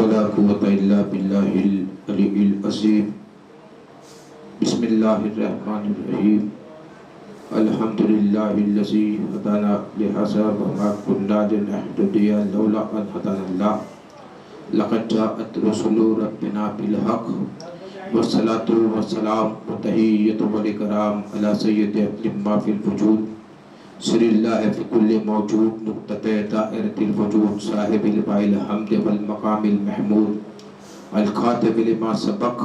ولا قوة إلا بالله العلي العظيم بسم الله الرحمن الرحيم الحمد لله الذي هدانا لهذا وما كنا لنهتدي لولا أن هدانا الله لقد جاءت رسل ربنا بالحق والصلاة والسلام وتحية والإكرام على سيد ما في الوجود سر اللہ فی کل موجود نقطہ دائرۃ الوجود صاحب الباء الحمد والمقام المحمود الخاتم لما سبق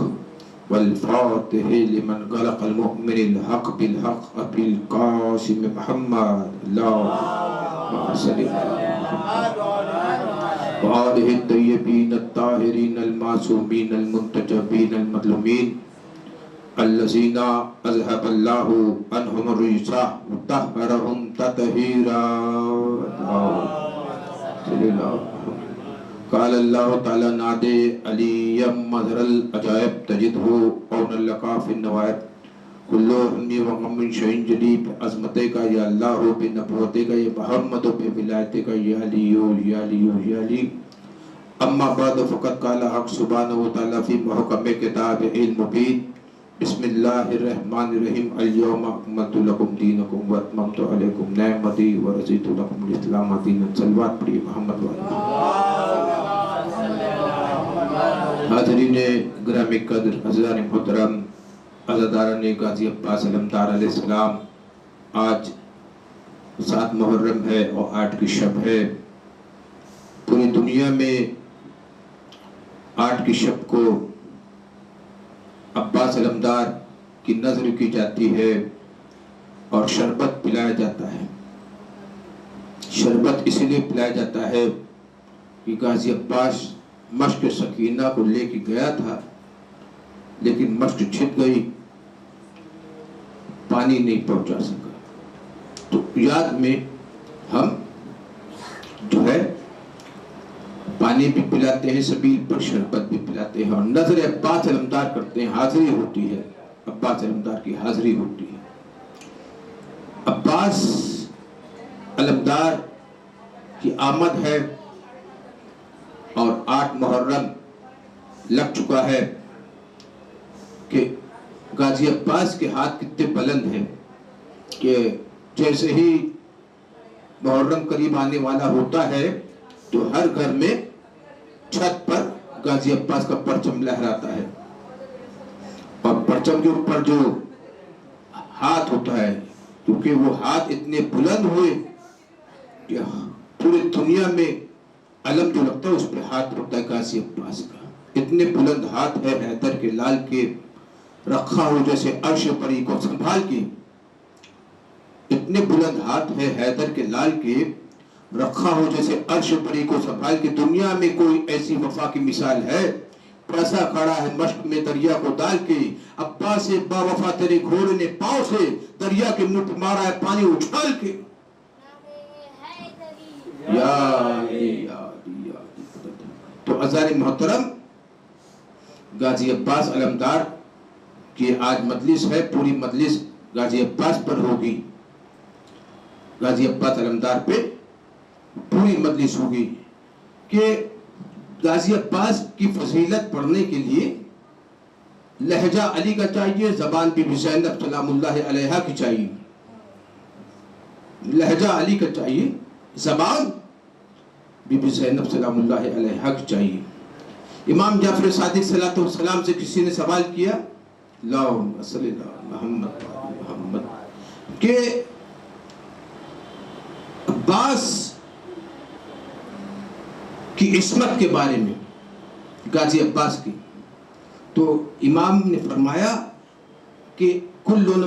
والفاتح لمن غلق المؤمن الحق بالحق ابی القاسم محمد اللہم صلی وآلہ الطیبین الطاہرین المعصومین المنتجبین المظلومین الذين اذهب الله عنهم الرجس وطهرهم تطهيرا قال الله تعالى نادي علي مظهر العجائب تجده قونا لك في النوائب كل هم وغم شيء جديد عظمتك يا الله بنبوتك يا محمد بولایتك يا علي يا علي يا علي اما بعد فقد قال حق سبحانه وتعالى في محكم كتابه المبين بسم اللہ الرحمن الرحیم اليوم اکملت لکم دینکم واتممت علیکم نعمتی ورضیت لکم الاسلام دینا صلوات پڑھی محمد حاضرین گرامی قدر حضرات محترم عزاداران غازی عباس علمدار علیہ السلام آج 7 محرم ہے اور 8 کی شب ہے پوری دنیا میں 8 کی شب کو عباس علمدار کی نظر کی جاتی ہے اور شربت پلایا جاتا ہے شربت اسی لیے پلایا جاتا ہے کہ غازی عباس مشق سکینہ کو لے کے گیا تھا لیکن مشق چھٹ گئی پانی نہیں پہنچا سکا تو یاد میں ہم جو ہے پانی بھی پلاتے ہیں سبیل پر شربت بھی پلاتے ہیں اور نظر عباس علمدار کرتے ہیں حاضری ہوتی ہے عباس علمدار کی حاضری ہوتی ہے عباس علمدار کی آمد ہے اور 8 محرم لگ چکا ہے کہ غازی عباس کے ہاتھ کتنے بلند ہیں کہ جیسے ہی محرم قریب آنے والا ہوتا ہے تو ہر گھر میں چھت پر غازی عباس کا پرچم لہراتا ہے اور پرچم کے اوپر جو ہاتھ ہوتا ہے کیونکہ وہ ہاتھ اتنے بلند ہوئے کہ پورے دنیا میں علم جو لگتا ہے اس پہ ہاتھ ہوتا ہے غازی عباس کا اتنے بلند ہاتھ ہے حیدر کے لال کے رکھا ہو جیسے عرش پری کو سنبھال کے اتنے بلند ہاتھ ہے حیدر کے لال کے رکھا ہو جیسے عرش پری کو سنبھال کے دنیا میں کوئی ایسی وفا کی مثال ہے پیسہ کھڑا ہے مشق میں دریا کو ڈال کے عباس سے با وفا تیرے گھوڑے نے پاؤں سے دریا کے منہ پہ مارا ہے پانی اچھال کے یا تو عزیزان محترم غازی عباس علمدار کی آج مجلس ہے پوری مجلس غازی عباس پر ہوگی غازی عباس علمدار پہ پوری مجلس ہوگی کہ غازی عباس کی فضیلت پڑھنے کے لیے لہجہ علی کا چاہیے زبان بی بی زینب سلام اللہ علیہا کی چاہیے لہجہ علی کا چاہیے زبان بی بی زینب سلام اللہ علیہا کی چاہیے امام جعفر صادق صلی السلام سے کسی نے سوال کیا اللہم صلی اللہ محمد کہ عباس کی عصمت کے بارے میں غازی عباس کی تو امام نے فرمایا کہ کل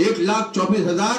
1,24,000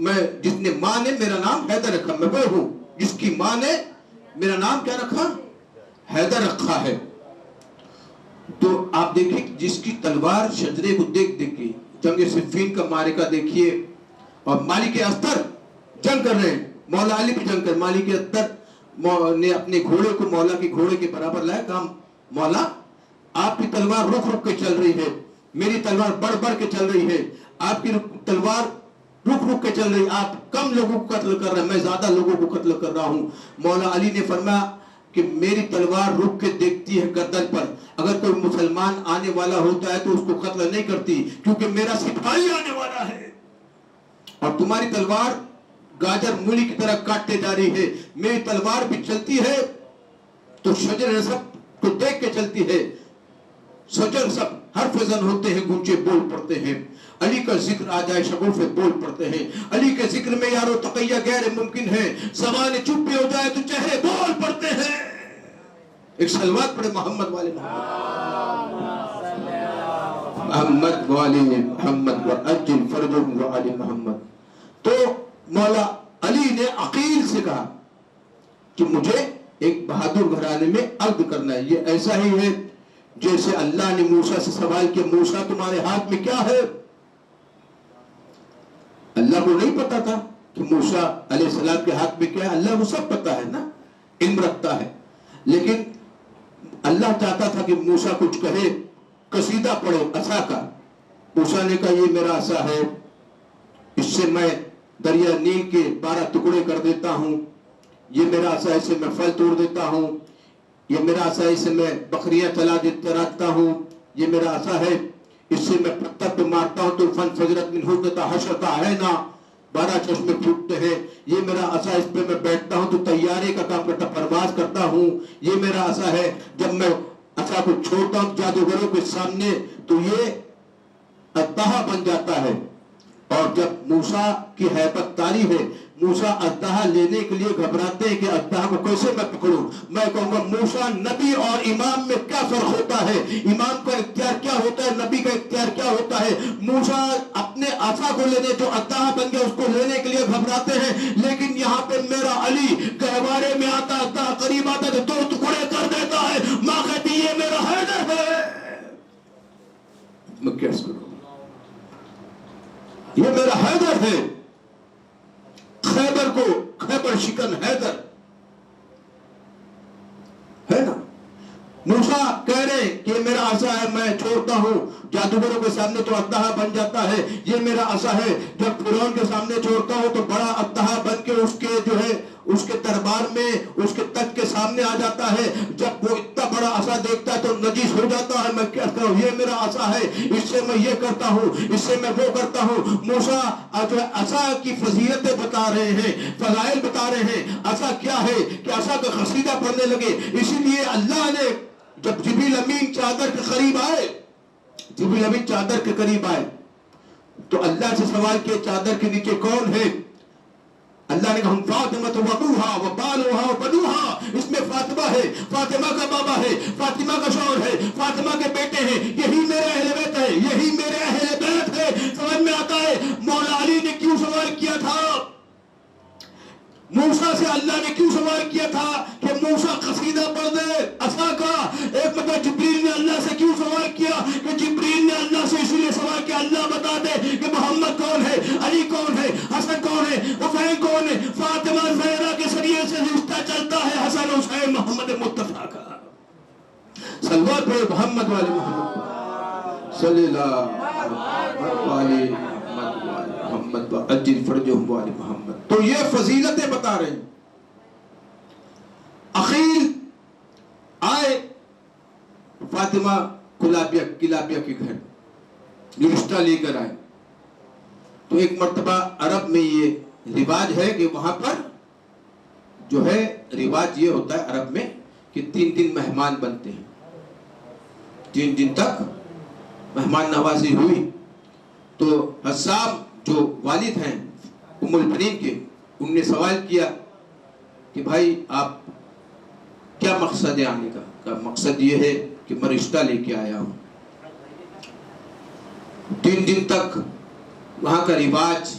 میں جس نے ماں نے میرا نام حیدر رکھا، میں وہ ہوں جس کی ماں نے میرا نام کیا رکھا؟ حیدر رکھا ہے۔ تو آپ دیکھیں جس کی تلوار شجرے کو دیکھ کے جنگ صفین کا معرکہ دیکھیے، اور مالک استر جنگ کر رہے ہیں، مولا علی بھی جنگ کر، مالک استر نے اپنے گھوڑے کو مولا کے گھوڑے کے برابر لایا، کہا مولا آپ کی تلوار رک رک کے چل رہی ہے، میری تلوار بڑھ بڑھ کے چل رہی ہے، آپ کی تلوار رک رک کے چل رہی، آپ کم لوگوں کو قتل کر رہے ہیں، میں زیادہ لوگوں کو قتل کر رہا ہوں۔ مولا علی نے فرمایا کہ میری تلوار رک کے دیکھتی ہے گردن پر، اگر کوئی مسلمان آنے والا ہوتا ہے تو اس کو قتل نہیں کرتی، کیونکہ میرا سپاہی آنے والا ہے، اور تمہاری تلوار گاجر مولی کی طرح کاٹتے جا رہی ہے، میری تلوار بھی چلتی ہے تو شجر نسب کو دیکھ کے چلتی ہے، شجر سب حرف زن ہوتے ہیں، گونجے بول پڑتے ہیں، علی کا ذکر آ جائے شگوفے بول پڑتے ہیں، علی کے ذکر میں یارو تقیہ غیر ممکن ہے، زبان چپ بھی ہو جائے تو چہرے بول پڑتے ہیں۔ ایک صلوات پڑھے محمد والے محمد والے محمد وعجل فرجهم وآل محمد۔ تو مولا علی نے عقیل سے کہا کہ مجھے ایک بہادر گھرانے میں عقد کرنا ہے، یہ ایسا ہی ہے جیسے اللہ نے موسیٰ سے سوال کیا موسیٰ تمہارے ہاتھ میں کیا ہے؟ اللہ کو نہیں پتا تھا کہ موسیٰ علیہ السلام کے ہاتھ میں کیا ہے، اللہ کو سب پتا ہے نا، علم رکھتا ہے، لیکن اللہ چاہتا تھا کہ موسیٰ کچھ کہے، قصیدہ پڑھے عصا کا۔ موسیٰ نے کہا یہ میرا عصا ہے، اس سے میں دریا نیل کے 12 ٹکڑے کر دیتا ہوں، یہ میرا عصا ہے، اس سے میں پھل توڑ دیتا ہوں، یہ میرا عصا ہے، اس سے میں بکریاں چراتا ہوں، یہ میرا عصا ہے، اس سے میں پتھر پہ مارتا ہوں تو فن فجرت من حسنتا حشرتا ہے نا، 12 چشمے پھوٹتے ہیں، یہ میرا عصا، اس پہ میں بیٹھتا ہوں تو طیارے کا کام کرتا، پرواز کرتا ہوں، یہ میرا عصا ہے، جب میں عصا کو چھوڑتا ہوں جادوگروں کے سامنے تو یہ اژدہا بن جاتا ہے، اور جب موسیٰ کی ہیبت طاری ہے، موسیٰ اژدہا لینے کے لیے گھبراتے ہیں کہ اژدہا کو کیسے میں پکڑوں، میں کہوں گا موسیٰ نبی اور امام میں کیا فرق ہوتا ہے، امام کا اختیار کیا ہوتا ہے، نبی کا اختیار کیا ہوتا ہے۔ موسیٰ اپنے عصا کو لینے، جو اژدہا بن گیا اس کو لینے کے لیے گھبراتے ہیں، لیکن یہاں پہ میرا علی گہوارے میں آتا، اژدہا قریب آتا تو 2 ٹکڑے کر دیتا ہے، ماں کہتی یہ میرا حیدر ہے، میں کیسے کروں، یہ میرا حیدر ہے، خیبر کو خیبر شکن حیدر ہے نا۔ موسیٰ کہہ رہے کہ میرا عصا ہے، میں چھوڑتا ہوں جادوگروں کے سامنے تو اژدہا بن جاتا ہے، یہ میرا عصا ہے، جب فرعون کے سامنے چھوڑتا ہوں تو بڑا اژدہا بن کے اس کے جو ہے اس کے دربار میں اس کے تخت کے سامنے آ جاتا ہے، جب وہ اتنا بڑا عصا دیکھتا ہے تو نجس ہو جاتا ہے، میں کہتا ہوں یہ میرا عصا ہے، اس سے میں یہ کرتا ہوں، اس سے میں وہ کرتا ہوں۔ موسیٰ جو ہے عصا کی فضیلتیں بتا رہے ہیں، فضائل بتا رہے ہیں، عصا کیا ہے کہ عصا کا قصیدہ پڑھنے لگے۔ اسی لیے اللہ نے جب جبریل امین چادر کے قریب آئے، جبریل امین چادر کے قریب آئے تو اللہ سے سوال کیا چادر کے نیچے کون ہے؟ اللہ نے کہا ہم فاطمہ وبنوہا وبالوہا وبنوہا، اس میں فاطمہ ہے، فاطمہ کا بابا ہے، فاطمہ کا شوہر ہے، فاطمہ کے بیٹے ہیں، یہی میرے اہل بیت ہے، یہی میرے اہل بیت ہے۔ سمجھ میں آتا ہے مولا علی نے کیوں سوال کیا تھا، موسیٰ سے اللہ نے کیوں سوال کیا تھا کہ موسیٰ قصیدہ پڑھ دے عصا کا۔ ایک مطلب جبریل نے اللہ سے کیوں سوال کیا کہ جبریل نے اللہ سے اس لیے سوال کیا اللہ بتا دے کہ محمد کون ہے، علی کون ہے، حسن کون ہے، حسین کون ہے۔ فاطمہ زہرا کے ذریعے سے رشتہ چلتا ہے حسن حسین محمد مصطفیٰ کا۔ صلوات پڑھو محمد والے محمد صلی اللہ علیہ محمد وعجل فرجهم والے محمد۔ تو یہ فضیلتیں بتا رہے ہیں۔ عقیل آئے فاطمہ کلابیہ کے گھر، یہ رشتہ لے کر آئے تو ایک مرتبہ عرب میں یہ رواج ہے کہ وہاں پر جو ہے رواج یہ ہوتا ہے عرب میں کہ 3 دن مہمان بنتے ہیں، 3 دن تک مہمان نوازی ہوئی۔ تو حسام جو والد ہیں ام البنین کے، ان نے سوال کیا کہ بھائی آپ کیا مقصد ہے آنے کا؟ مقصد یہ ہے کہ میں رشتہ لے کے آیا ہوں۔ 3 دن تک وہاں کا رواج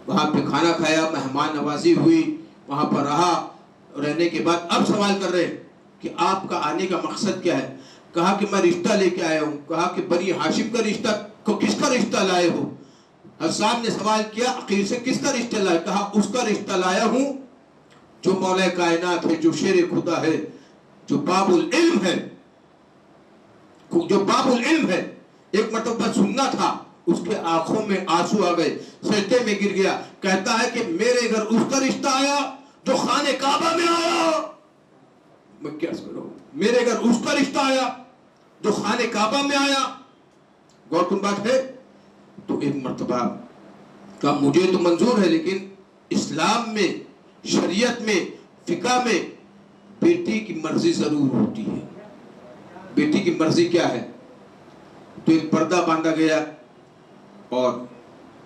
وہاں پہ کھانا کھایا, مہمان نوازی ہوئی, وہاں پر رہا. رہنے کے بعد اب سوال کر رہے کہ آپ کا آنے کا مقصد کیا ہے. کہا کہ میں رشتہ لے کے آیا ہوں. کہا کہ بنی ہاشم کا رشتہ, کو کس کا رشتہ لائے ہو؟ حسان نے سوال کیا عقیل سے, کس کا رشتہ لائے؟ کہا اس کا رشتہ لایا ہوں جو مولا کائنات ہے, جو شیر خدا ہے, جو باب العلم ہے, جو باب العلم ہے. ایک مرتبہ سننا تھا, اس کے آنکھوں میں آنسو آ گئے, سجدے میں گر گیا. کہتا ہے کہ میرے گھر اس کا رشتہ آیا جو خانہ کعبہ میں آیا. میں کیا کروں, میرے گھر اس کا رشتہ آیا جو خانہ کعبہ میں آیا. غور کن بات ہے. تو ایک مرتبہ کہا مجھے تو منظور ہے, لیکن اسلام میں, شریعت میں, فقہ میں بیٹی کی مرضی ضرور ہوتی ہے. بیٹی کی مرضی کیا ہے؟ تو ایک پردہ باندھا گیا اور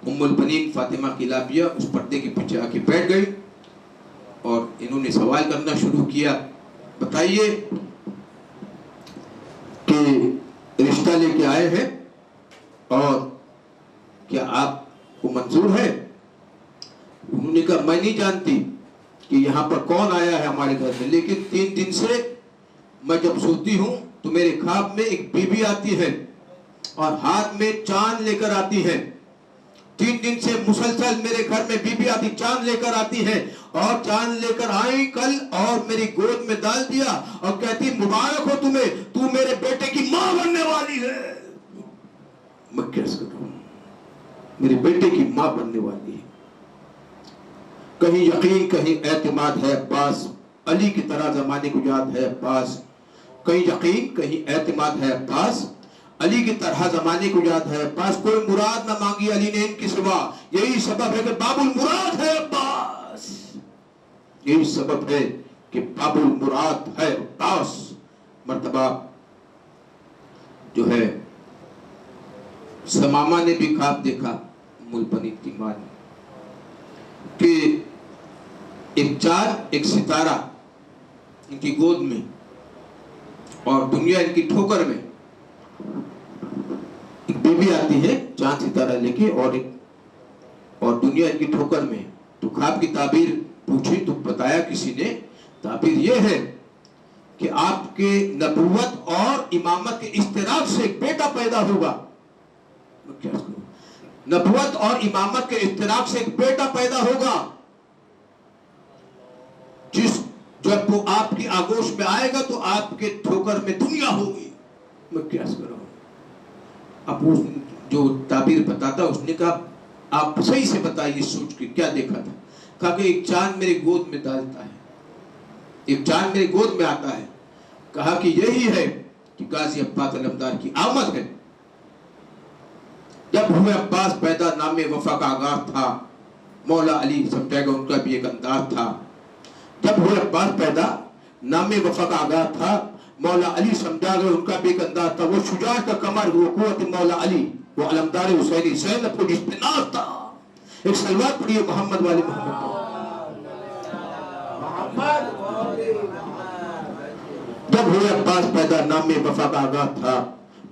ام البنین فاطمہ قلابیہ اس پردے کے پیچھے آ کے بیٹھ گئی اور انہوں نے سوال کرنا شروع کیا. بتائیے کہ رشتہ لے کے آئے ہیں اور کیا آپ کو منظور ہے؟ انہوں نے کہا میں نہیں جانتی کہ یہاں پر کون آیا ہے ہمارے گھر میں, لیکن 3 دن سے میں جب سوتی ہوں تو میرے خواب میں ایک بی بی آتی ہے اور ہاتھ میں چاند لے کر آتی ہے. 3 دن سے مسلسل میرے گھر میں بی بی آتی, چاند لے کر آتی ہے, اور چاند لے کر آئی کل اور میری گود میں ڈال دیا اور کہتی مبارک ہو تمہیں, تو میرے بیٹے کی ماں بننے والی ہے. میں کیسے کروں, میرے بیٹے کی ماں بننے والی ہے. کہیں یقین کہیں اعتماد ہے عباس, علی کی طرح زمانے کو یاد ہے عباس. کہیں یقین کہیں اعتماد ہے عباس, علی کی طرح زمانے کو یاد ہے عباس. کوئی مراد نہ مانگی علی نے ان کی سوا, یہی سبب ہے کہ باب المراد ہے عباس. یہی سبب ہے کہ باب المراد ہے عباس. مرتبہ جو ہے سمامہ نے بھی خواب دیکھا, ام البنین کی ماں نے, کہ ایک چاند ایک ستارہ ان کی گود میں اور دنیا ان کی ٹھوکر میں. ایک بیوی آتی ہے چاند ستارہ لے کے اور دنیا ان کی ٹھوکر میں. تو خواب کی تعبیر پوچھی تو بتایا کسی نے, تعبیر یہ ہے کہ آپ کے نبوت اور امامت کے اشتراک سے ایک بیٹا پیدا ہوگا. نبوت اور امامت کے اشتراک سے ایک بیٹا پیدا ہوگا جب وہ آپ کی آگوش میں آئے گا تو آپ کے ٹھوکر میں دنیا ہوگی. میں کیا کروں. اب جو تعبیر بتاتا اس نے کہا آپ صحیح سے بتائیے سوچ کے کیا دیکھا تھا. کہا کہ ایک چاند میری گود میں ڈالتا ہے, ایک چاند میری گود میں آتا ہے. کہا کہ یہی ہے کہ غازی عباس علمدار کی آمد ہے. جب ہوئے عباس پیدا نام وفا کا آغاز تھا, مولا علی سمجھے گا ان کا بھی ایک انداز تھا. جب ہوئے عباس پیدا نام وفا کا آغاز تھا, مولا علی سمجھا گا ان کا بھی ایک انداز تھا. وہ شجاعت کا کمر, وہ قوت مولا علی, وہ علمدار حسینی زینب کو جس پہ ناز تھا. ایک سلوات پڑھیے محمد والے محمد. جب ہوئے عباس پیدا نام وفا کا آغاز تھا,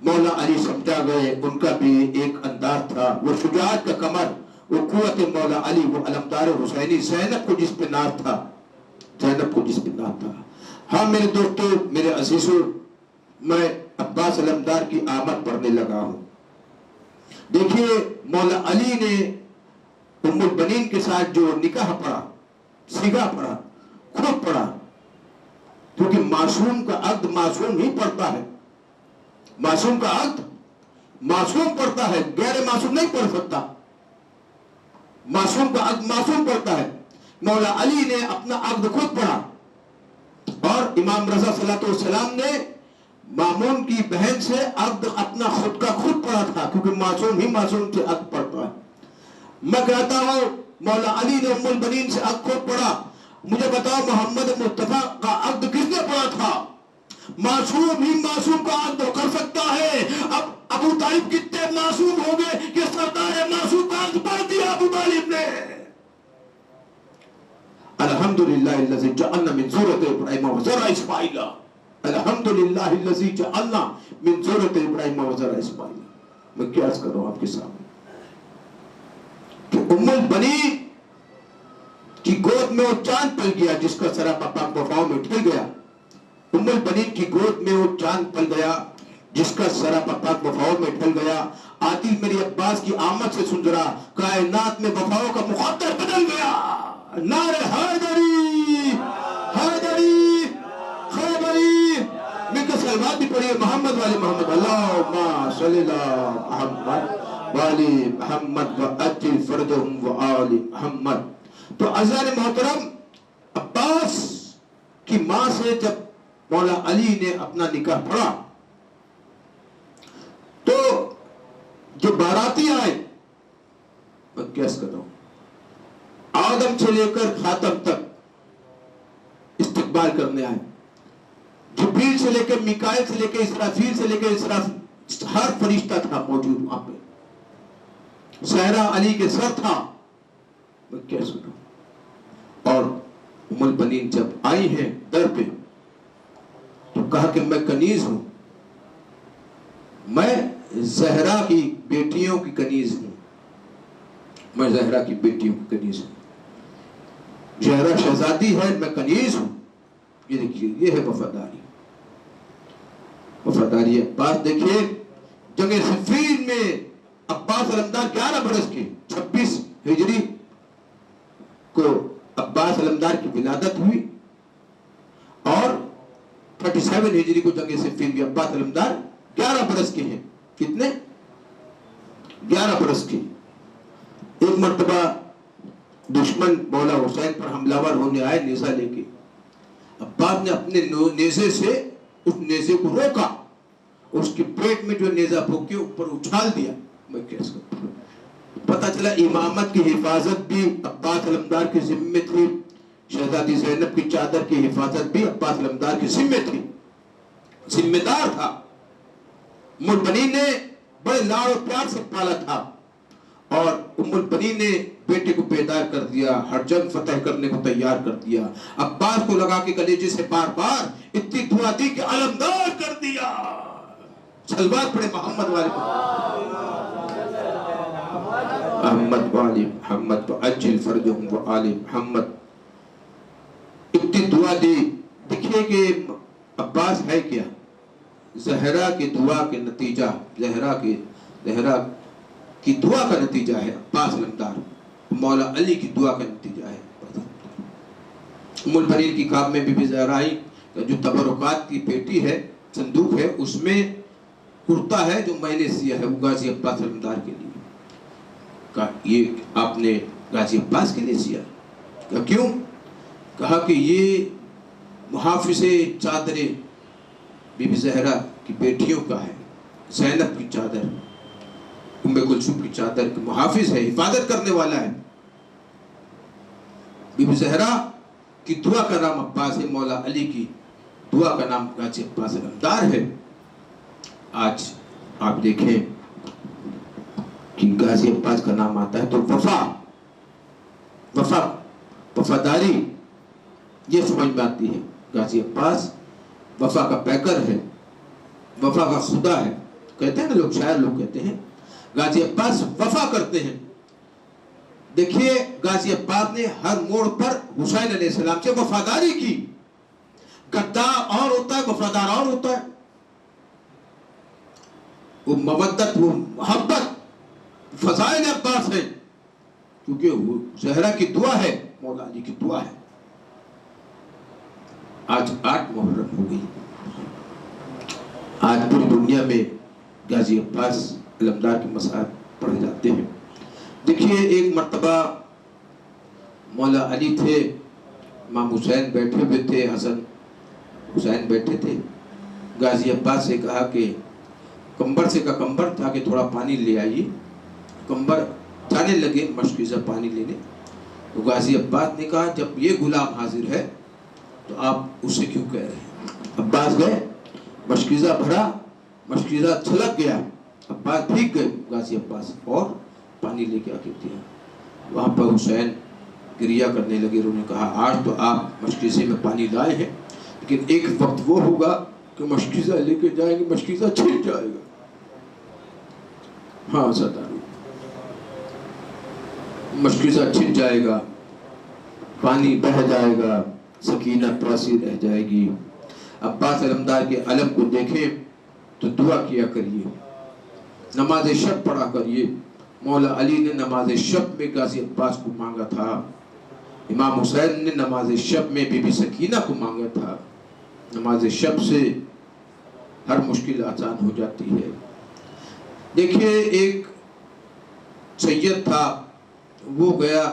مولا علی سمجھا گئے ان کا بھی ایک انداز تھا. وہ شجاعت کا کمر, وہ قوت مولا علی, وہ علمدار حسینی زینب کو جس پہ ناز تھا, زینب کو جس پہ ناز تھا. ہاں میرے دوستو, میرے عزیزو, میں عباس علمدار کی آمد پڑھنے لگا ہوں. دیکھیے مولا علی نے ام البنین کے ساتھ جو نکاح پڑھا, سیگا پڑھا, خود پڑھا, کیونکہ معصوم کا عقد معصوم ہی پڑھتا ہے. معصوم کا عقد معصوم پڑھتا ہے, غیر معصوم نہیں پڑھ سکتا. معصوم کا عقد معصوم پڑھتا ہے. مولا علی نے اپنا عقد خود پڑھا اور امام رضا صلی اللہ علیہ وسلم نے مامون کی بہن سے عقد اپنا خود کا خود پڑھا تھا, کیونکہ معصوم ہی معصوم سے عقد پڑھتا ہے. میں کہتا ہوں مولا علی نے ام البنین سے عقد خود پڑھا. مجھے بتاؤ محمد مصطفیٰ کا عقد کس نے پڑھا تھا؟ معصوم ہی معصوم کا عقد کر سکتا ہے. اب ابو طالب کتنے معصوم ہو گئے کہ سردار معصوم کا عقد پڑھ دیا ابو طالب نے. الحمدللہ الذی جعلنا من ذریۃ ابراہیم وزرع اسماعیل. الحمدللہ الذی جعلنا من ذریۃ ابراہیم وزرع اسماعیل. میں کیا عرض کروں آپ کے سامنے کہ ام البنین کی گود میں وہ چاند پل گیا جس کا سراپا پاک وفاؤں میں ڈھل گیا. ام البنین کی گود میں وہ چاند پل گیا جس کا سراپا پاک وفاؤں میں ڈھل گیا. عادل میری عباس کی آمد سے سن رہا کائنات میں وفاؤں کا مخاطر بدل گیا. نعرہ حیدری حیدری خیبری. مل کے سلوات بھی پڑھیے محمد والے محمد. اللہم صلی اللہ محمد والی محمد وعجل فرجہم وآل محمد. تو عزیزان محترم، عباس کی ماں سے جب مولا علی نے اپنا نکاح پڑھا تو جو باراتی آئے، میں کیس کر رہا ہوں، آدم سے لے کر خاتم تک استقبال کرنے آئے. جبریل سے لے کر میکائیل سے لے کر اسرافیل سے لے کر ہر فرشتہ تھا موجود وہاں پہ. صحرا علی کے سر تھا. میں کیا سنوں. اور ام البنین جب آئی ہیں در پہ تو کہا کہ میں کنیز ہوں، میں زہرا کی بیٹیوں کی کنیز ہوں، میں زہرا کی بیٹیوں کی کنیز ہوں. زہرا شہزادی ہے، میں کنیز ہوں. یہ دیکھیے، یہ ہے وفاداری. وفاداری عباس. دیکھیے جنگ صفین میں عباس علمدار 11 برس کے 26 ہجری کو عباس علمدار کی ولادت ہوئی اور 37 ہجری کو جنگ صفین میں عباس علمدار 11 برس کے ہیں. کتنے؟ 11 برس کے. ایک مرتبہ دشمن مولا حسین پر حملہ ور ہونے آئے نیزہ لے کے. عباس نے اپنے نیزے سے اس نیزے کو روکا، اس کے پیٹ میں جو نیزہ پھونک کے اوپر اچھال دیا. میں کیسے کرتا؟ پتہ چلا امامت کی حفاظت بھی عباس علمدار کی ذمہ تھی. شہزادی زینب کی چادر کی حفاظت بھی عباس علمدار کی ذمہ تھی، ذمہ دار تھا. ام البنین نے بڑے لاڑ و پیار سے پالا تھا اور ام البنین نے بیٹے کو بیدار کر دیا، ہر جنگ فتح کرنے کو تیار کر دیا. عباس کو لگا کے کلیجے سے بار بار اتنی دعا دی کہ علمدار کر دیا. صلوات پڑھے محمد والے محمد والی محمد وعجل فرجہم وآل محمد. اتنی دعا دی. دیکھئے کہ عباس ہے کیا؟ زہرا کی دعا کے نتیجہ، زہرا کی دعا کا نتیجہ ہے عباس علمدار. مولا علی کی دعا کا نتیجہ ہے. ام البنین کی خواب میں بی بی زہرا آئی. جو تبرکات کی پیٹی ہے، صندوق ہے، اس میں کرتا ہے جو میں نے سیا ہے، وہ غازی عباس علمدار کے لیے. کہا یہ آپ نے غازی عباس کے لیے سیا؟ کہا کیوں؟ کہا کہ یہ محافظ چادر بی بی زہرا کی بیٹیوں کا ہے. زینب کی چادر، ام کلثوم کی چادر کے محافظ ہے، حفاظت کرنے والا ہے. بی بی زہرا کی دعا کا نام عباس ہے، مولا علی کی دعا کا نام غازی عباس علمدار ہے. آج آپ دیکھیں کہ غازی عباس کا نام آتا ہے تو وفاداری یہ سمجھ میں آتی ہے. غازی عباس وفا کا پیکر ہے، وفا کا خدا ہے. کہتے ہیں نا لوگ، شاعر لوگ کہتے ہیں غازی عباس وفا کرتے ہیں. دیکھیے غازی عباس نے ہر موڑ پر حسین علیہ السلام سے وفاداری کی. غدار اور ہوتا ہے، وفادار اور ہوتا ہے. وہ مودت، وہ محبت فضائل عباس ہے، کیونکہ وہ زہرا کی دعا ہے، مولا علی کی دعا ہے. آج 8 محرم ہو گئی. آج پوری دنیا میں غازی عباس علمدار کے مسائل پڑھے جاتے ہیں. دیکھیے ایک مرتبہ مولا علی تھے، امام حسین بیٹھے ہوئے تھے، حسن حسین بیٹھے تھے. غازی عباس سے کہا کہ کمبر سے کا کمبر تھا کہ تھوڑا پانی لے آئیے. کمبر جانے لگے مشکیزہ پانی لینے. تو غازی عباس نے کہا جب یہ غلام حاضر ہے تو آپ اسے کیوں کہہ رہے ہیں؟ عباس گئے، مشکیزہ بھرا، مشکیزہ چھلک گیا. عباس بھیگ گئے، غازی عباس اور پانی لے کے آ کے دیا. وہاں پر حسین گریہ کرنے لگے. انہوں نے کہا آج تو آپ مشکیزے میں پانی لائے ہیں، لیکن ایک وقت وہ ہوگا کہ مشکیزہ لے کے جائیں گے، مشکیزہ چھٹ جائے گا. ہاں سردار، مشکزہ چھن جائے گا، پانی بہہ جائے گا، سکینہ پیاسی رہ جائے گی۔ عباس علمدار کے علم کو دیکھیں تو دعا کیا کریے، نماز شب پڑھا کریے۔ مولا علی نے نماز شب میں غازی عباس کو مانگا تھا، امام حسین نے نماز شب میں بی بی سکینہ کو مانگا تھا۔ نماز شب سے ہر مشکل آسان ہو جاتی ہے۔ دیکھیے ایک سید تھا، وہ گیا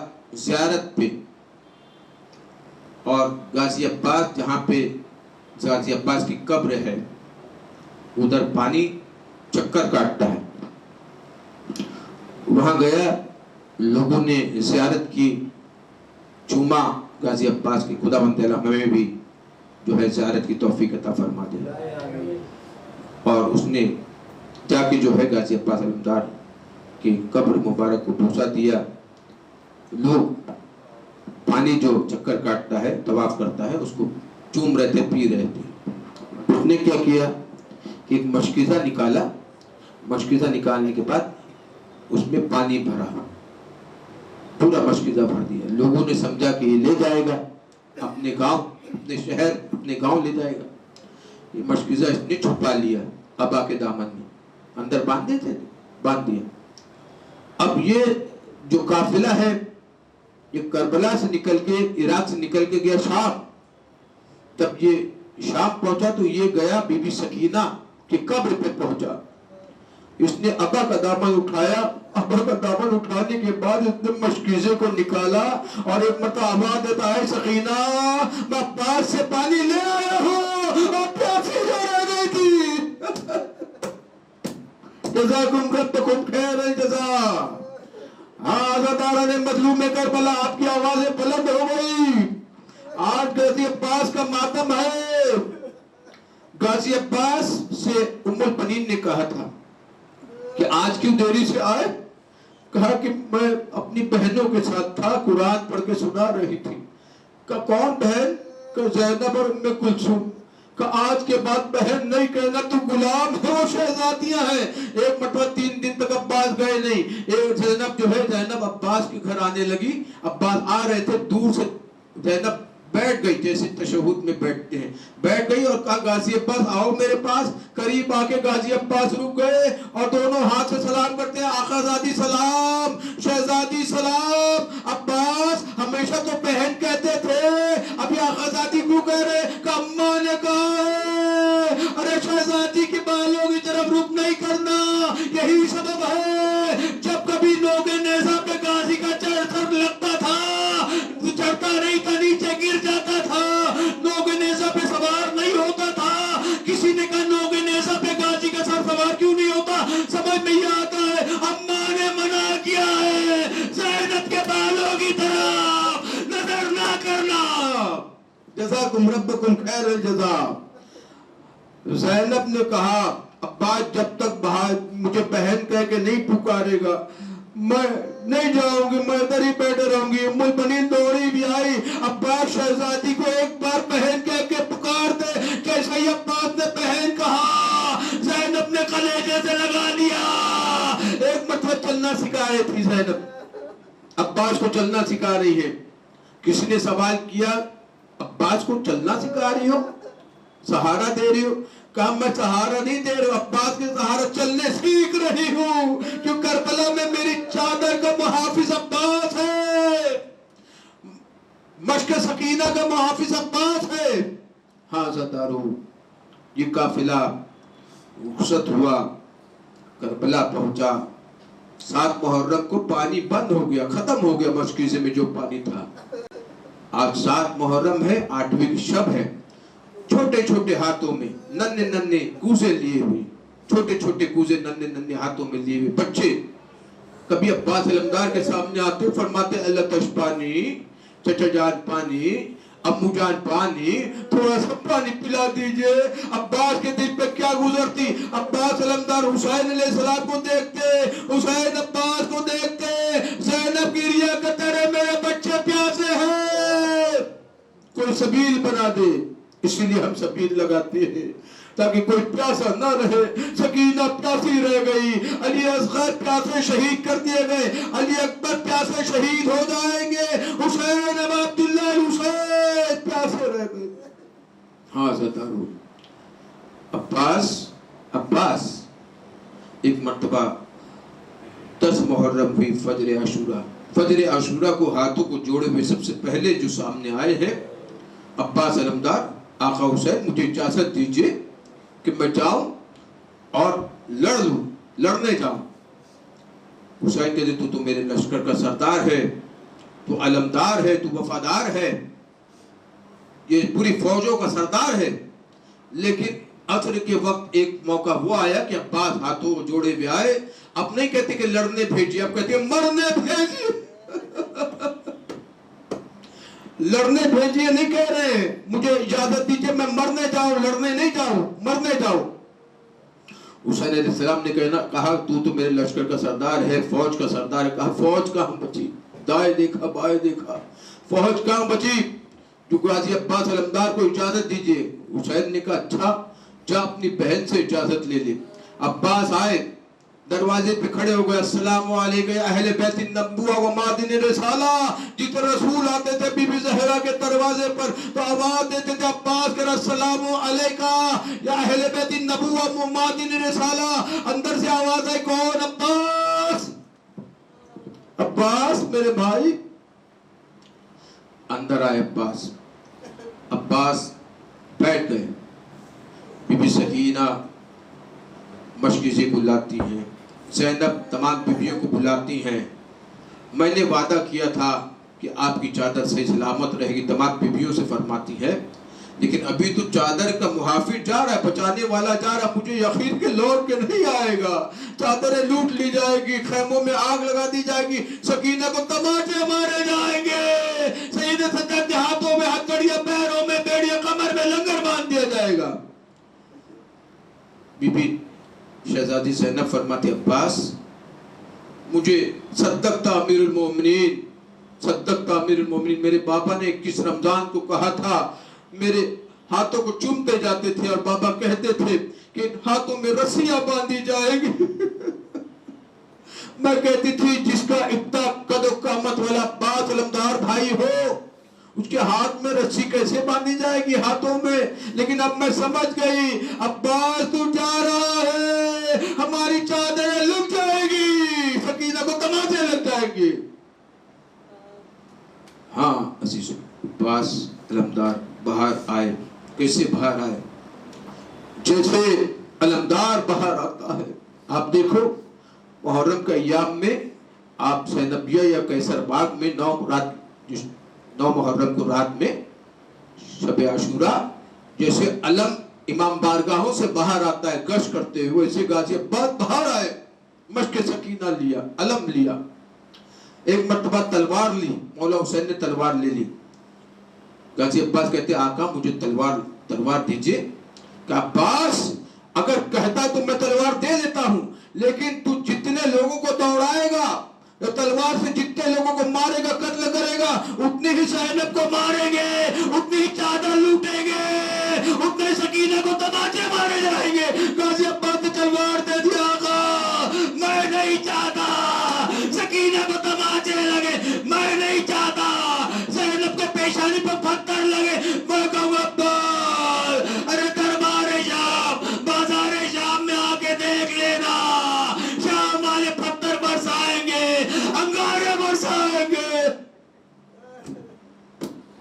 زیارت پہ، اور غازی عباس جہاں پہ غازی عباس کی قبر ہے ادھر پانی چکر کاٹتا ہے، وہاں گیا، لوگوں نے زیارت کی، چوما غازی عباس کی، خدا بند تعالیٰ ہمیں بھی جو ہے زیارت کی توفیق عطا فرما دے۔ اور اس نے جا کے جو ہے غازی عباس علمدار کی قبر مبارک کو بوسہ دیا۔ لوگ پانی جو چکر کاٹتا ہے، طواف کرتا ہے، اس کو چوم رہتے، پی رہے تھے۔ اس نے کیا کیا کہ ایک مشکزہ نکالا، مشکزہ نکالنے کے بعد اس میں پانی بھرا، پورا مشکزہ بھر دیا۔ لوگوں نے سمجھا کہ یہ لے جائے گا اپنے گاؤں، اپنے شہر، اپنے گاؤں لے جائے گا۔ یہ مشکزہ اس نے چھپا لیا قبا کے دامن میں، اندر باندھے تھے، باندھ دیا۔ اب یہ جو قافلہ ہے یہ کربلا سے نکل کے، عراق سے نکل کے گیا شام۔ تب یہ شام پہنچا تو یہ گیا بی بی سکینہ کی قبر پہ پہنچا۔ اس نے ابا کا دامن اٹھایا، ابا کا دامن اٹھانے کے بعد اس نے مشکیزے کو نکالا اور ایک مرتبہ آواز دیتا ہے، سکینہ میں پاس سے پانی لے آیا ہوں اور پیاسی جو رہ گئی تھی۔ جزاکم ربکم خیر الجزا۔ ہاں عزادارہ نے مظلوم کربلا، آپ کی آوازیں بلند ہو گئی۔ آج غازی عباس کا ماتم ہے۔ غازی عباس سے ام البنین نے کہا تھا کہ آج کیوں دیری سے آئے؟ کہا کہ میں اپنی بہنوں کے ساتھ تھا، قرآن پڑھ کے سنا رہی تھی۔ کہا کون بہن؟ کہ زینب اور ام کلثوم۔ کہ آج کے بعد بہن نہیں کہنا، تو غلام ہے، وہ شہزادیاں ہیں۔ ایک مرتبہ 3 دن تک عباس گئے نہیں۔ ایک زینب جو ہے، زینب عباس کے گھر آنے لگی، عباس آ رہے تھے، دور سے زینب بیٹھ گئی، جیسے تشہد میں بیٹھتے ہیں، بیٹھ گئی اور کہا غازی عباس آؤ میرے پاس۔ قریب آ کے غازی عباس رک گئے اور دونوں ہاتھ سے سلام کرتے ہیں، آقا زادی سلام، شہزادی سلام۔ عباس ہمیشہ تو بہن کہتے تھے، ابھی آقا زادی کیوں کہہ رہے؟ کہ اماں نے کہا ہے ارے شہزادی کے بالوں کی طرف رخ نہیں کرنا، یہی سبب ہے جب کبھی لوگ نیزہ پہ غازی کا سر لگتا تھا، چڑھتا نہیں تھا، نیچے گر جاتا تھا، لوگ نیزہ پہ سوار نہیں ہوتا تھا۔ کسی نے کہا لوگ نیزہ پہ غازی کا سر سوار کیوں نہیں ہوتا؟ سمجھ میں یہ آتا ہے اماں نے منع کیا ہے زینب کے بالوں کی طرف نظر نہ کرنا۔ جزاکم ربکم خیر الجزا۔ زینب نے کہا عباس جب تک مجھے بہن کہہ کے نہیں پکارے گا میں نہیں جاؤں گی، میں ادھر ہی بیٹھے رہوں گی۔ ام البنین دوڑی بھی آئی، عباس شہزادی کو ایک بار بہن کہہ کے پکار دے۔ کیسا ہی عباس نے بہن کہا، زینب نے کلیجے سے لگا لیا۔ ایک مرتبہ چلنا سکھا رہی تھی زینب، عباس کو چلنا سکھا رہی ہے۔ کسی نے سوال کیا عباس کو چلنا سکھا رہی ہو، سہارا دے رہی ہو؟ کہا میں سہارا نہیں دے رہا ہوں، عباس کے سہارا چلنے سیکھ رہی ہوں، کیوں کربلا میں میری چادر کا محافظ عباس ہے، مشک سکینہ کا محافظ عباس ہے۔ ہاں زدارو، یہ قافلہ رخصت ہوا، کربلا پہنچا۔ 7 محرم کو پانی بند ہو گیا، ختم ہو گیا مشکیزے میں جو پانی تھا۔ آج 7 محرم ہے، 8ویں کی شب ہے۔ چھوٹے چھوٹے ہاتھوں میں ننے ننے کوزے لیے ہوئے، چھوٹے چھوٹے کوزے ننے ننے ہاتھوں میں لیے ہوئے بچے کبھی عباس علمدار کے سامنے آتے، فرماتے اللہ تش پانی، چچا جان پانی، امو جان پانی، تھوڑا سا پانی پلا دیجئے۔ عباس کے دل پہ کیا گزرتی؟ عباس علمدار حسین علیہ السلام کو دیکھتے، حسین عباس کو دیکھتے، زینب کی ریا کرتے رہے میرے بچے پیاسے ہیں، کوئی سبیل بنا دے، اسی لیے ہم شبیر لگاتے ہیں تاکہ کوئی پیاسا نہ رہے. سکینہ پیاسی رہ گئی, علی اصغر پیاسے شہید کر دیے گئے, علی اکبر پیاسے شہید ہو جائیں گے, حسین ابو عبداللہ حسین پیاسے رہ گئے. ہاں ستارو عباس ایک مرتبہ 10 محرم ہوئی فجر عاشورہ کو ہاتھوں کو جوڑے ہوئے سب سے پہلے جو سامنے آئے ہیں عباس علمدار, آقا حسین مجھے اجازت دیجئے کہ میں جاؤں اور لڑنے جاؤں. حسین کہتے تو میرے لشکر کا سردار ہے, تو علمدار ہے, تو وفادار ہے, یہ پوری فوجوں کا سردار ہے. لیکن عصر کے وقت ایک موقع ہوا آیا کہ عباس ہاتھوں جوڑے ہوئے آئے. اب نہیں کہتے کہ لڑنے بھیجیے, اب کہتے ہیں مرنے بھیجیے. لڑنے بھیجیے نہیں کہہ رہے ہیں, مجھے اجازت دیجئے میں مرنے جاؤں, لڑنے نہیں جاؤں, مرنے جاؤں. حسین علیہ السلام نے کہا تو میرے لشکر کا سردار ہے, فوج کا سردار ہے. کہا فوج کہاں بچی, دائیں دیکھا بائیں دیکھا, فوج کہاں بچی, جو غازی عباس علمدار کو اجازت دیجئے. حسین نے کہا اچھا جا اپنی بہن سے اجازت لے لے. عباس آئے, دروازے پہ کھڑے ہو گئے, السلام علیکم اہل بیت النبوہ و معدن رسالہ. جتنے رسول آتے تھے بی بی زہرا کے دروازے پر تو آواز دیتے تھے عباس کہہ رہا السلام علیکم یا اہل بیت النبوہ و معدن رسالہ. اندر سے آواز آئی کون؟ عباس. عباس میرے بھائی. اندر آئے عباس بیٹھ گئے. بی بی سکینہ مشکیزے کو لاتی ہیں, زینب تمام بیویوں کو بلاتی ہیں. میں نے وعدہ کیا تھا کہ آپ کی چادر صحیح سلامت رہے گی, تمام بیویوں سے فرماتی ہے, لیکن ابھی تو چادر کا محافظ جا رہا ہے, بچانے والا جا رہا ہے, مجھے یقین کہ لوٹ کے نہیں آئے گا. چادریں لوٹ لی جائے گی, خیموں میں آگ لگا دی جائے گی, سکینہ کو تماچے مارے جائیں گے, سیدہ سجاد کے ہاتھوں میں ہتھکڑیاں, پیروں میں بیڑیاں, کمر میں لنگر باندھ دیا جائے گا. بی بی شہزادی زینب فرماتی عباس مجھے صدقت امیر المومنین, میرے بابا نے 21 رمضان کو کہا تھا, میرے ہاتھوں کو چومتے جاتے تھے اور بابا کہتے تھے کہ ان ہاتھوں میں رسیاں باندھی جائیں گی. میں کہتی تھی جس کا اتنا قد و قامت والا عباس علمدار بھائی ہو, اس کے ہاتھ میں رسی کیسے باندھی جائے گی ہاتھوں میں. لیکن اب میں سمجھ گئی عباس تو جا رہا ہے, ہماری چادریں لگ جائے گی, سکینہ کو تماچے لگ جائیں گے. ہاں عزیز عباس علمدار باہر آئے. کیسے باہر آئے؟ جیسے علمدار باہر آتا ہے. آپ دیکھو محرم کے ایام میں آپ زینبیہ یا قیصر باغ میں 9 محرم کو رات میں شب عاشورہ جیسے علم امام بارگاہوں سے باہر آتا ہے گشت کرتے ہوئے, ایسے غازی عباس باہر آئے, مشک سکینہ لیا, علم لیا. ایک مرتبہ تلوار لی, مولا حسین نے تلوار لے لی. غازی عباس کہتے آقا مجھے تلوار دیجئے. کہ عباس اگر کہتا تو میں تلوار دے دیتا ہوں, لیکن تو جتنے لوگوں کو دوڑائے گا, تلوار سے جتنے لوگوں کو مارے گا, قتل کرے گا, اتنی ہی زینب کو ماریں گے, اتنی ہی چادر لوٹیں گے, اتنے سکینہ کو تماچے مارے جائیں گے. غازی عباس نے تلوار دے دیا. آقا میں نہیں چاہتا سکینہ کو تماچے لگے, میں نہیں چاہتا زینب کے پیشانی پر پتھر لگے. میں کہوں عباس ارے دربار شام, بازار شام میں آ کے دیکھ لینا, شام والے پتھر برسائیں گے, انگارے برسائیں گے.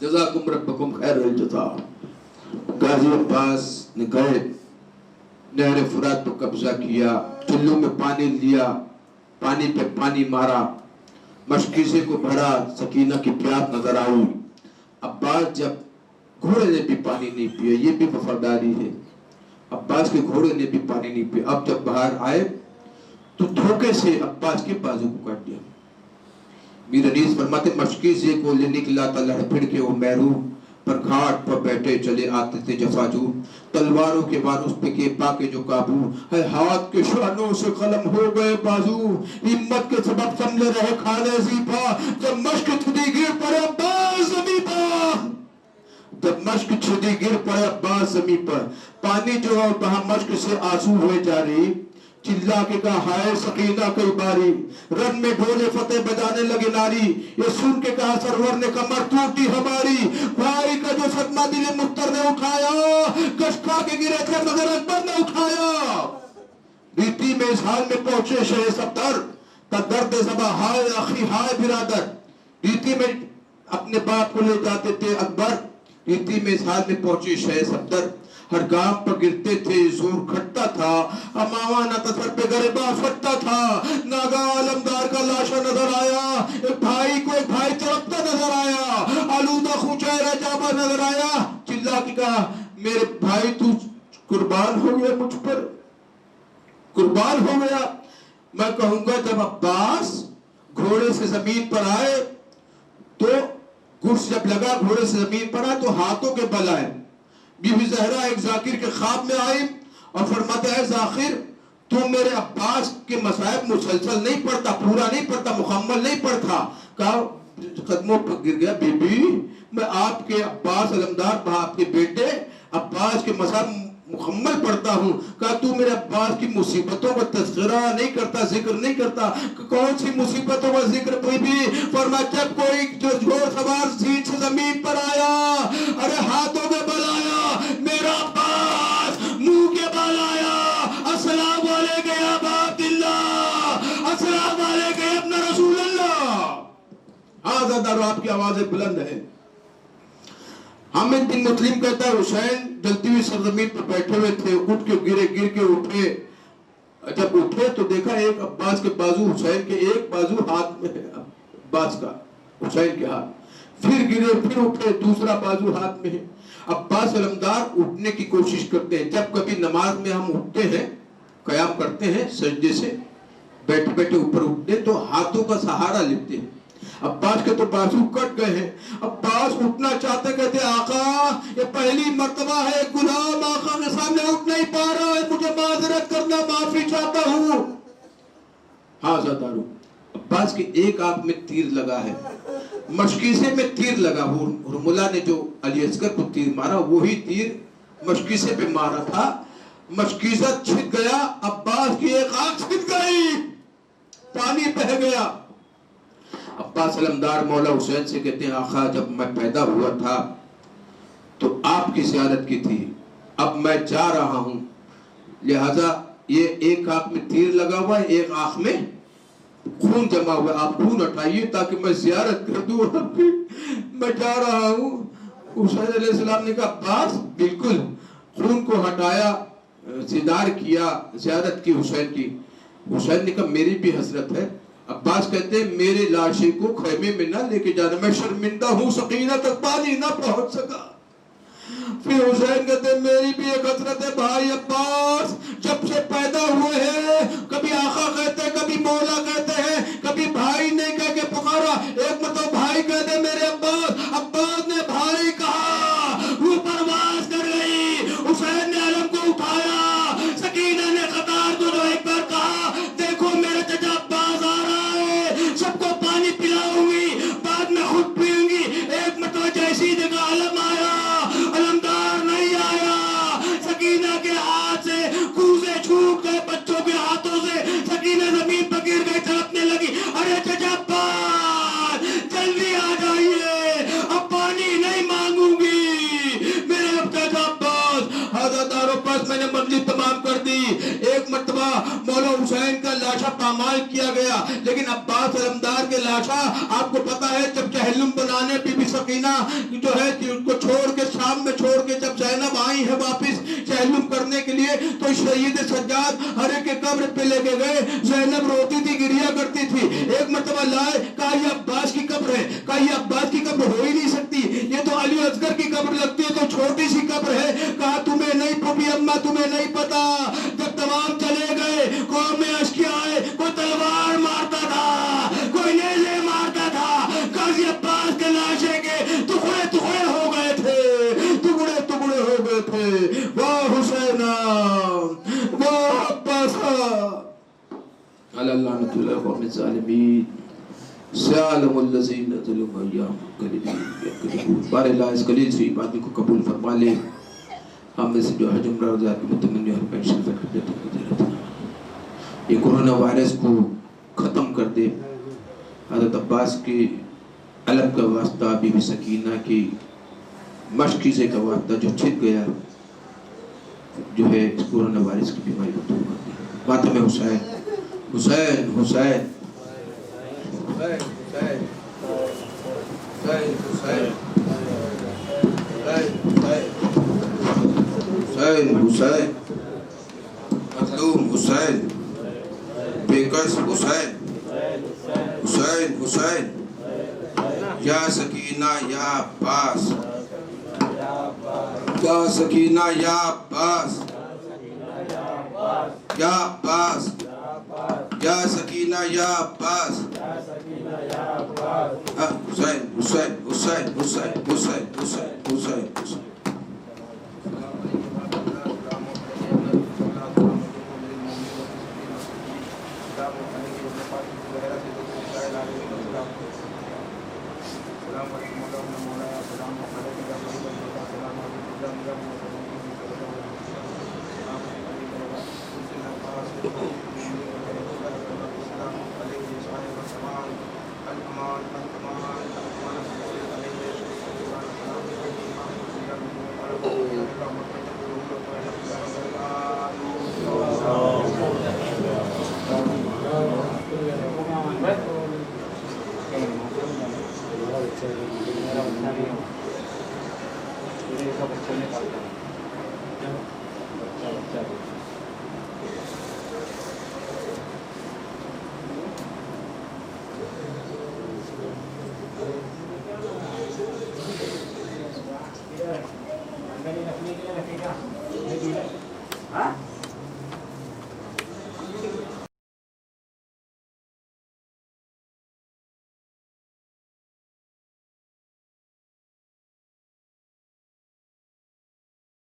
جزاکم ربکم خیر الجزا. غازی عباس نے گئے, نہر فرات پر قبضہ کیا, چلوں میں پانی لیا, پانی پہ پانی مارا, مشکیزے کو بھرا, سکینہ کی پیاس نظر آئی. عباس جب گھوڑے نے بھی پانی نہیں پیا, یہ بھی وفاداری ہے, عباس کے گھوڑے نے بھی پانی نہیں پیا. اب جب باہر آئے تو دھوکے سے عباس کے بازو کو کاٹ دیا. میر انیس فرماتے مشکیزے کو لے نکلا تھا لڑ پھڑ کے وہ محروم, پر گھاٹ پر بیٹھے چلے آتے تھے جفاجو, تلواروں کے وار اس پہ کے پاکے جو قابو ہے, ہاتھ کے شانوں سے قلم ہو گئے بازو, ہمت کے سبب سمجھے رہے کھانے زیپا, جب مشک تھدی گر پڑے عباس زمین پا. جب مشک چھڑی گر پڑے عباس زمین پر، پانی جو ہے وہاں مشک سے آنسو ہوئے جاری، چلا کے کہا ہائے سکینہ کئی باری، رن میں ڈھولے فتح بجانے لگے ناری، یہ سن کے کہا سرور نے کمر ٹوٹی ہماری، بھائی کا جو صدمہ دل مختار نے اٹھایا، کشکا کے گرے تھے مگر اکبر نے اٹھایا، بیتی میں اس حال میں پہنچے شہ صفدر، تا درد زبا ہائے اخی ہائے برادر، بیتی میں اپنے باپ کو لے جاتے تھے اکبر، بیتی میں اس حال میں پہنچے شہ صفدر، ہر گام پر گرتے تھے زور کھٹتا تھا، اماوانہ تصر پہ گربا پھٹتا تھا، ناگا علمدار کا لاشا نظر آیا، ایک بھائی کو ایک بھائی تڑپتا نظر آیا، آلودہ خون چہرہ جابا نظر آیا، چلا کی کہا میرے بھائی تو قربان ہو گیا مجھ پر، قربان ہو گیا۔ میں کہوں گا جب عباس گھوڑے سے زمین پر آئے تو گرس جب لگا گھوڑے سے زمین پر آئے تو ہاتھوں کے بل آئے، بی بی زہرہ ایک ذاکر کے خواب میں آئی اور فرماتے ہیں ذاکر تو میرے عباس کے مصائب مسلسل نہیں پڑھتا، پورا نہیں پڑھتا، مکمل نہیں پڑھتا، کہا قدموں پر گر گیا، بی بی میں آپ کے عباس علمدار آپ کے بیٹے عباس کے مصائب مکمل پڑھتا ہوں، کہا تو میرے عباس کی مصیبتوں کا تذکرہ نہیں کرتا، ذکر نہیں کرتا، کون سی مصیبتوں کا ذکر بی بی؟ فرمایا جب کوئی جو گھوڑ سوار زین سے زمین پر آیا، ارے ہاتھوں کے بل آیا، میرا عباس منہ کے بل آیا، السلام علیکم یا ابا عبداللہ، السلام علیکم یا ابن رسول اللہ۔ آزادارو آپ کی آوازیں بلند ہیں۔ حامد بن مسلم کہتا ہے حسین جلتی ہوئی سرزمین پر بیٹھے ہوئے تھے، اٹھ کے گر کے اٹھے، جب اٹھے تو دیکھا ایک عباس کے بازو حسین کے ایک بازو ہاتھ میں ہے، عباس کا حسین کے ہاتھ، پھر گرے پھر اٹھے دوسرا بازو ہاتھ میں ہے۔ عباس علمدار اٹھنے کی کوشش کرتے ہیں، جب کبھی نماز میں ہم اٹھتے ہیں قیام کرتے ہیں سجدے سے بیٹھے بیٹھے اوپر اٹھتے تو ہاتھوں کا سہارا لیتے ہیں، عباس کے تو بازو کٹ گئے ہیں، عباس اٹھنا چاہتے کہتے آقا یہ پہلی مرتبہ ہے غلام آقا کے سامنے اٹھ نہیں پا رہا ہے، مجھے معذرت کرنا، معافی چاہتا ہوں۔ ہاں زادارو عباس کے ایک آنکھ میں تیر لگا ہے، مشکیزے میں تیر لگا، ہرملہ نے جو علی اصغر کو تیر مارا وہی تیر مشکیزے پہ مارا تھا، مشکیزہ چھٹ گیا، عباس کی ایک آنکھ چھٹ گئی، پانی بہہ گیا۔ عباس علمدار مولا حسین سے کہتے ہیں آقا جب میں پیدا ہوا تھا تو آپ کی زیارت کی تھی، اب میں جا رہا ہوں، لہذا یہ ایک آنکھ میں تیر لگا ہوا ہے، ایک آنکھ میں خون جمع ہوا ہے، آپ خون ہٹائیے تاکہ میں زیارت کر دوں، میں جا رہا ہوں۔ حسین علیہ السلام نے کہا عباس بالکل، خون کو ہٹایا، زیدار کیا، زیارت کی حسین کی۔ حسین نے کہا میری بھی حسرت ہے۔ عباس کہتے ہیں میرے لاشے کو خیمے میں نہ لے کے جانا، میں شرمندہ ہوں، سکینہ تک پانی نہ پہنچ سکا۔ پھر حسین کہتے ہیں میری بھی ایک حسرت ہے بھائی عباس، جب سے پیدا ہوئے ہیں کبھی آقا کہتے ہیں، کبھی مولا کہتے ہیں، کبھی بھائی نہیں کہہ کے پکارا، ایک مرتبہ بھائی کہتے میرے عباس، عباس نے بھائی کہا، وہ پرواز کر گئی، حسین نے علم کو اٹھایا، سکینہ نے قطار کو جو ایک بار کہا دیکھو میرے چچا عباس آ رہا ہے، سب کو پانی پلاؤں گی، بعد میں خود پیوں گی۔ ایک مرتبہ جیسی جگہ علم آیا، علمدار نہیں آیا، سکینہ کے ہاتھ سے کوزے چھوٹ گئے، بچوں کے ہاتھوں سے سکینہ زمین پر گر گئی، تڑپنے لگی، ارے چچا عباس جلدی آ جائیے، اب پانی نہیں مانگوں گی میرے اب چچا عباس۔ حضرتاروں پاس میں نے مجلس تمام کر دی۔ ایک مرتبہ مولا حسین کا لاشا پامال کیا گیا، لیکن عباس علمدار کے لاشا آپ کو پتا ہے جب چہلم بنانے بی بی سکینہ جو ہے ان کو چھوڑ کے شام میں چھوڑ کے جب زینب آئی ہے واپس چہلم کرنے کے لیے تو شہید سجاد ہرے کے قبر پہ لے کے گئے، زینب روتی تھی، گریا کرتی تھی، ایک مرتبہ لائے، کہا یہ عباس کی قبر ہے، کہا یہ عباس کی قبر ہو ہی نہیں سکتی، یہ تو علی اصغر کی قبر لگتی ہے، تو چھوٹی سی قبر ہے، کہا تمہیں نہیں پھوپھی اماں تمہیں نہیں پتا، جب تمام چلے گئے قوم میں اشکی آئے، کوئی تلوار مارتا تھا، کوئی نیزے مارتا تھا، قاضی عباس کے لاشے کے ٹکڑے ٹکڑے ہو گئے تھے، ٹکڑے ٹکڑے ہو گئے تھے، واہ حسینہ واہ عباسہ، اللہ لعنت اللہ قوم الظالمین۔ سیعلم الذین ظلموا ایام قلیل. بار اللہ اس قلیل سے عبادت کو قبول فرما لے. ہم میں سے جو حج عمرہ رضا کی متمنی اور پینشن فکر دیتا یہ کورونا وائرس کو ختم کر دے. حضرت عباس کے علم کا واسطہ، بی بی سکینہ کی مشق سے کا واسطہ جو چھپ گیا جو ہے اس کورونا وائرس کی بیماری کو دور کر دے. ماتم حسین حسین حسین حسین حسین مظلوم حسین بےکس حسین حسین حسین یا سکینہ یا عباس یا سکینہ یا عباس یا عباس یا سکینہ یا عباس حسین حسین حسین حسین حسین حسین حسین حسین. ہاں